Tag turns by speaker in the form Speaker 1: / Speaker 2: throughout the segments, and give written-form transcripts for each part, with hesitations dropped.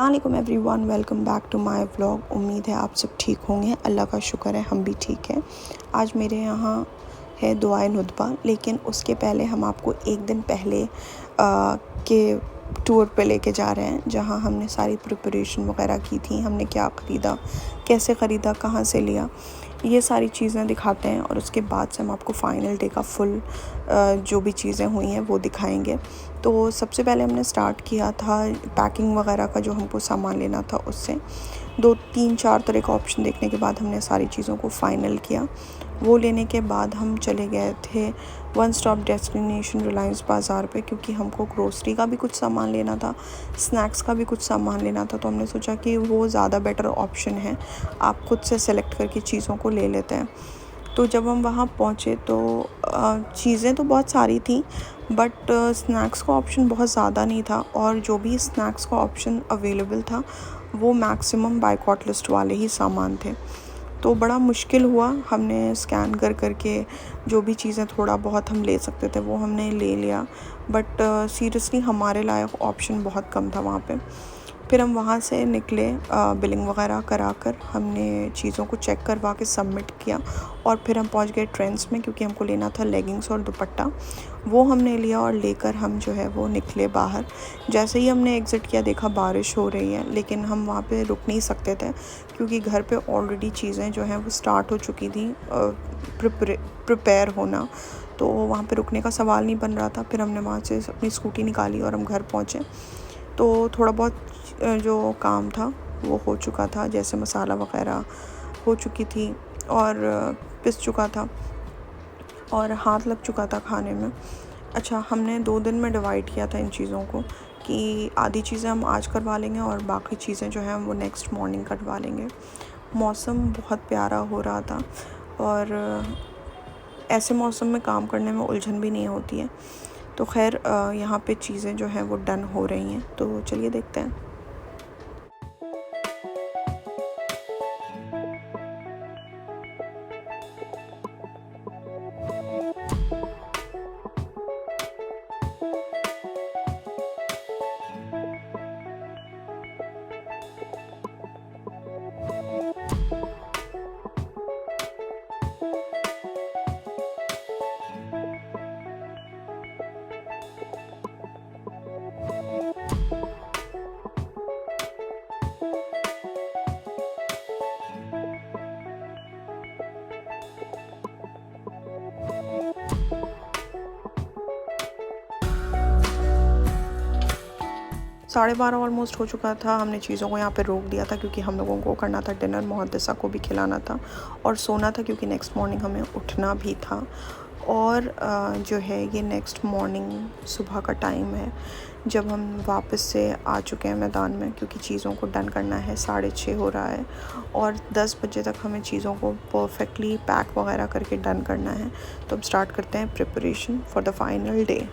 Speaker 1: अस्सलाम everyone, welcome back to my vlog. उम्मीद है आप सब ठीक होंगे। अल्लाह का शुक्र है हम भी ठीक हैं। आज मेरे यहाँ है दुआए नुतबा, लेकिन उसके पहले हम आपको एक दिन पहले के टूर पे लेके जा रहे हैं, जहाँ हमने सारी प्रिपरेशन वगैरह की थी। हमने क्या ख़रीदा, कैसे ख़रीदा, कहाँ से लिया, ये सारी चीज़ें दिखाते हैं और उसके बाद से हम आपको फ़ाइनल डे का फुल जो भी चीज़ें हुई हैं वो दिखाएंगे। तो सबसे पहले हमने स्टार्ट किया था पैकिंग वगैरह का, जो हमको सामान लेना था उससे 2-3-4 तरह का ऑप्शन देखने के बाद हमने सारी चीज़ों को फ़ाइनल किया। वो लेने के बाद हम चले गए थे वन स्टॉप डेस्टिनेशन रिलायंस बाज़ार पे, क्योंकि हमको ग्रोसरी का भी कुछ सामान लेना था, स्नैक्स का भी कुछ सामान लेना था। तो हमने सोचा कि वो ज़्यादा बेटर ऑप्शन है, आप खुद से सेलेक्ट करके चीज़ों को ले लेते हैं। तो जब हम वहाँ पहुँचे तो चीज़ें तो बहुत सारी थी, बट स्नैक्स का ऑप्शन बहुत ज़्यादा नहीं था, और जो भी स्नैक्स का ऑप्शन अवेलेबल था वो मैक्सिमम बायकॉट लिस्ट वाले ही सामान थे। तो बड़ा मुश्किल हुआ, हमने स्कैन कर करके जो भी चीज़ें थोड़ा बहुत हम ले सकते थे वो हमने ले लिया, बट सीरियसली हमारे लायक ऑप्शन बहुत कम था वहाँ पे। फिर हम वहाँ से निकले, बिलिंग वगैरह करा कर हमने चीज़ों को चेक करवा के सबमिट किया, और फिर हम पहुँच गए ट्रेंड्स में, क्योंकि हमको लेना था लेगिंग्स और दुपट्टा। वो हमने लिया और लेकर हम जो है वो निकले बाहर। जैसे ही हमने एग्ज़िट किया देखा बारिश हो रही है, लेकिन हम वहाँ पे रुक नहीं सकते थे, क्योंकि घर पे ऑलरेडी चीज़ें जो हैं वो स्टार्ट हो चुकी थी प्रिपेयर होना, तो वहाँ पे रुकने का सवाल नहीं बन रहा था। फिर हमने वहाँ से अपनी स्कूटी निकाली और हम घर पहुँचे। तो थोड़ा बहुत जो काम था वो हो चुका था, जैसे मसाला वगैरह हो चुकी थी और पिस चुका था और हाथ लग चुका था खाने में। अच्छा, हमने 2 दिन में डिवाइड किया था इन चीज़ों को, कि आधी चीज़ें हम आज करवा लेंगे और बाकी चीज़ें जो हैं वो नेक्स्ट मॉर्निंग करवा लेंगे। मौसम बहुत प्यारा हो रहा था, और ऐसे मौसम में काम करने में उलझन भी नहीं होती है। तो खैर यहाँ पे चीज़ें जो हैं वो डन हो रही हैं, तो चलिए देखते हैं। साढ़े 12 ऑलमोस्ट हो चुका था। हमने चीज़ों को यहाँ पे रोक दिया था, क्योंकि हम लोगों को करना था डिनर, मुहद्दिसा को भी खिलाना था और सोना था, क्योंकि नेक्स्ट मॉर्निंग हमें उठना भी था। और जो है ये नेक्स्ट मॉर्निंग सुबह का टाइम है, जब हम वापस से आ चुके हैं मैदान में, क्योंकि चीज़ों को डन करना है। 6:30 हो रहा है और 10 बजे तक हमें चीज़ों को परफेक्टली पैक वगैरह करके डन करना है। तो अब स्टार्ट करते हैं preparation for the final day.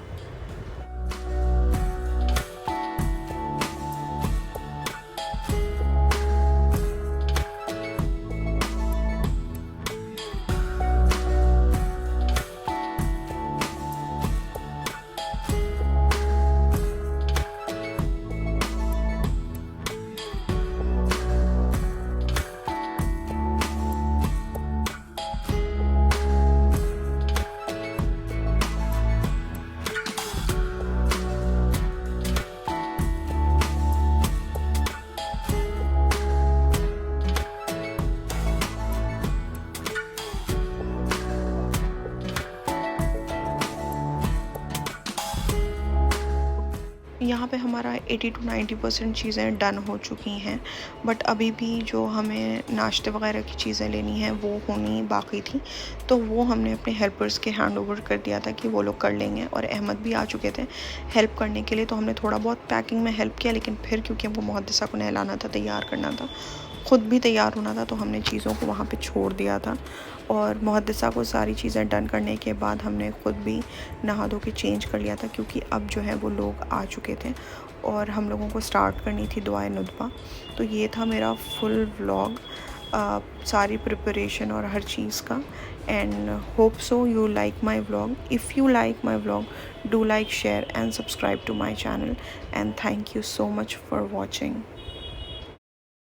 Speaker 1: यहाँ पे हमारा 80 to 90% चीज़ें डन हो चुकी हैं, बट अभी भी जो हमें नाश्ते वगैरह की चीज़ें लेनी हैं वो होनी बाकी थी। तो वो हमने अपने हेल्पर्स के हैंड ओवर कर दिया था कि वो लोग कर लेंगे, और अहमद भी आ चुके थे हेल्प करने के लिए। तो हमने थोड़ा बहुत पैकिंग में हेल्प किया, लेकिन फिर क्योंकि हमको मुहद्दिसा को नहलाना था, तैयार करना था, ख़ुद भी तैयार होना था, तो हमने चीज़ों को वहाँ पे छोड़ दिया था। और मुहद्दिसा को सारी चीज़ें डन करने के बाद हमने ख़ुद भी नहा धो के चेंज कर लिया था, क्योंकि अब जो है वो लोग आ चुके थे और हम लोगों को स्टार्ट करनी थी दुआए नुतबा। तो ये था मेरा फुल व्लॉग, सारी प्रिपरेशन और हर चीज़ का। And hope so you like my vlog. If you like my vlog, do like, share and subscribe to my channel, and thank you so much for watching.